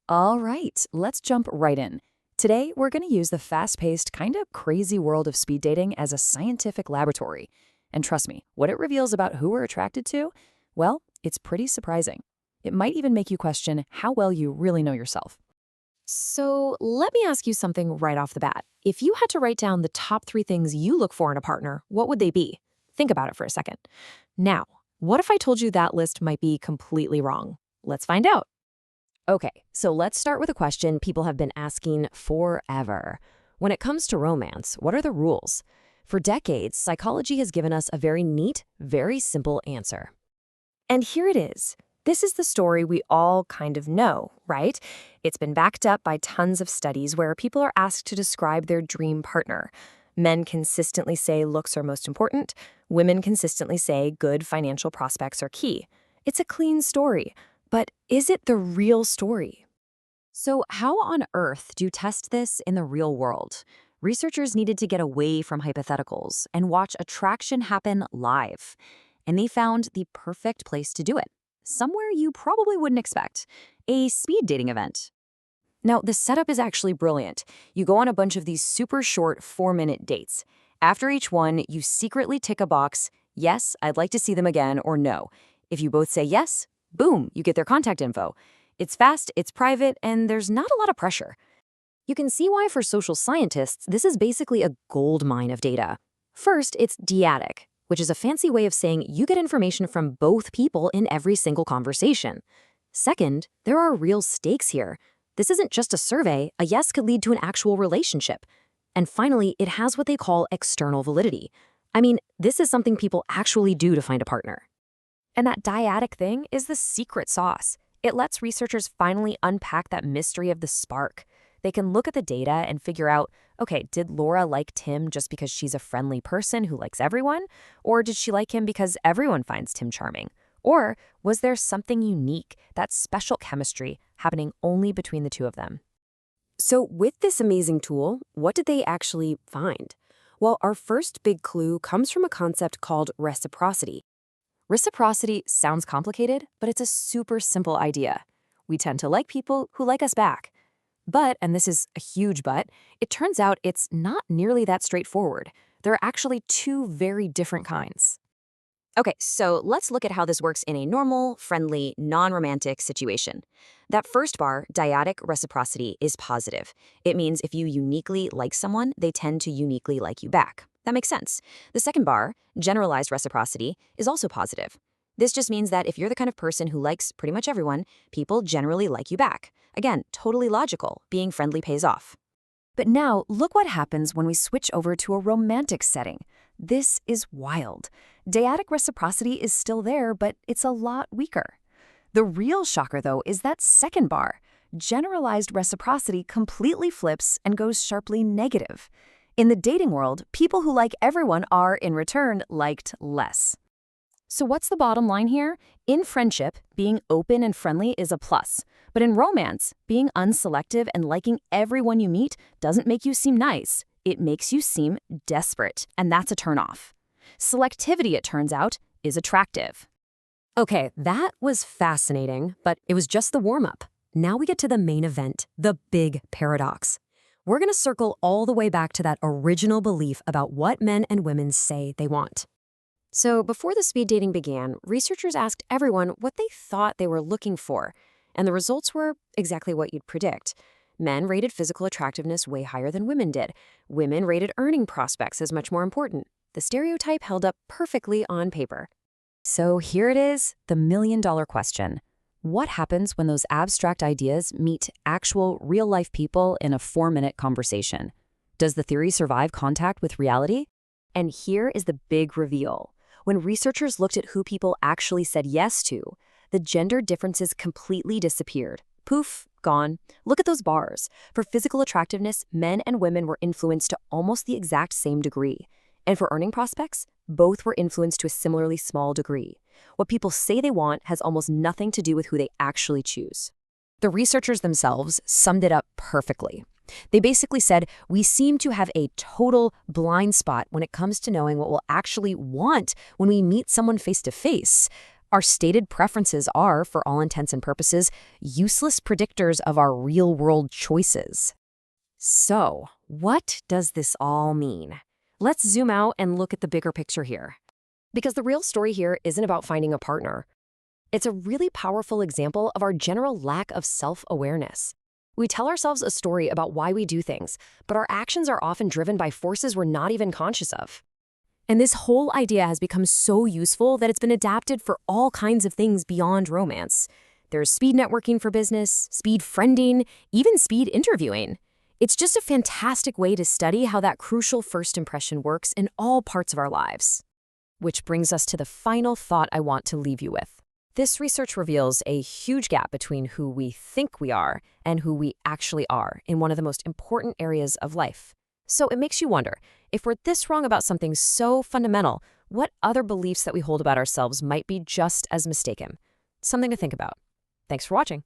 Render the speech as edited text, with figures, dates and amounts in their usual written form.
All right, let's jump right in. Today, we're going to use the fast paced, kind of crazy world of speed dating as a scientific laboratory. And trust me, what it reveals about who we're attracted to, well, it's pretty surprising. It might even make you question how well you really know yourself. So let me ask you something right off the bat. If you had to write down the top three things you look for in a partner, what would they be? Think about it for a second. Now, what if I told you that list might be completely wrong? Let's find out. Okay, so let's start with a question people have been asking forever. When it comes to romance, what are the rules? For decades, psychology has given us a very neat, very simple answer. And here it is. This is the story we all kind of know, right? It's been backed up by tons of studies where people are asked to describe their dream partner. Men consistently say looks are most important. Women consistently say good financial prospects are key. It's a clean story. But is it the real story? So, how on earth do you test this in the real world? Researchers needed to get away from hypotheticals and watch attraction happen live. And they found the perfect place to do it, somewhere you probably wouldn't expect, a speed dating event. Now, the setup is actually brilliant. You go on a bunch of these super short 4-minute dates. After each one, you secretly tick a box, yes, I'd like to see them again, or no. If you both say yes, boom, you get their contact info. It's fast, it's private, and there's not a lot of pressure. You can see why for social scientists, this is basically a gold mine of data. First, it's dyadic, which is a fancy way of saying you get information from both people in every single conversation. Second, there are real stakes here. This isn't just a survey. A yes could lead to an actual relationship. And finally, it has what they call external validity. I mean, this is something people actually do to find a partner. And that dyadic thing is the secret sauce. It lets researchers finally unpack that mystery of the spark. They can look at the data and figure out, okay, did Laura like Tim just because she's a friendly person who likes everyone? Or did she like him because everyone finds Tim charming? Or was there something unique, that special chemistry, happening only between the two of them? So with this amazing tool, what did they actually find? Well, our first big clue comes from a concept called reciprocity. Reciprocity sounds complicated, but it's a super simple idea. We tend to like people who like us back. But, and this is a huge but, it turns out it's not nearly that straightforward. There are actually two very different kinds. Okay, so let's look at how this works in a normal, friendly, non-romantic situation. That first bar, dyadic reciprocity, is positive. It means if you uniquely like someone, they tend to uniquely like you back. That makes sense. The second bar, generalized reciprocity, is also positive. This just means that if you're the kind of person who likes pretty much everyone, people generally like you back. Again, totally logical. Being friendly pays off. But now, look what happens when we switch over to a romantic setting. This is wild. Dyadic reciprocity is still there, but it's a lot weaker. The real shocker, though, is that second bar. Generalized reciprocity completely flips and goes sharply negative. In the dating world, people who like everyone are, in return, liked less. So what's the bottom line here? In friendship, being open and friendly is a plus. But in romance, being unselective and liking everyone you meet doesn't make you seem nice. It makes you seem desperate, and that's a turnoff. Selectivity, it turns out, is attractive. Okay, that was fascinating, but it was just the warm-up. Now we get to the main event, the big paradox. We're going to circle all the way back to that original belief about what men and women say they want. So before the speed dating began, researchers asked everyone what they thought they were looking for, and the results were exactly what you'd predict. Men rated physical attractiveness way higher than women did. Women rated earning prospects as much more important. The stereotype held up perfectly on paper. So here it is, the million-dollar question. What happens when those abstract ideas meet actual, real-life people in a 4-minute conversation? Does the theory survive contact with reality? And here is the big reveal. When researchers looked at who people actually said yes to, the gender differences completely disappeared. Poof, gone. Look at those bars. For physical attractiveness, men and women were influenced to almost the exact same degree. And for earning prospects, both were influenced to a similarly small degree. What people say they want has almost nothing to do with who they actually choose. The researchers themselves summed it up perfectly. They basically said, we seem to have a total blind spot when it comes to knowing what we'll actually want when we meet someone face to face. Our stated preferences are, for all intents and purposes, useless predictors of our real-world choices. So, what does this all mean? Let's zoom out and look at the bigger picture here. Because the real story here isn't about finding a partner. It's a really powerful example of our general lack of self-awareness. We tell ourselves a story about why we do things, but our actions are often driven by forces we're not even conscious of. And this whole idea has become so useful that it's been adapted for all kinds of things beyond romance. There's speed networking for business, speed friending, even speed interviewing. It's just a fantastic way to study how that crucial first impression works in all parts of our lives. Which brings us to the final thought I want to leave you with. This research reveals a huge gap between who we think we are and who we actually are in one of the most important areas of life. So it makes you wonder, if we're this wrong about something so fundamental, what other beliefs that we hold about ourselves might be just as mistaken? Something to think about. Thanks for watching.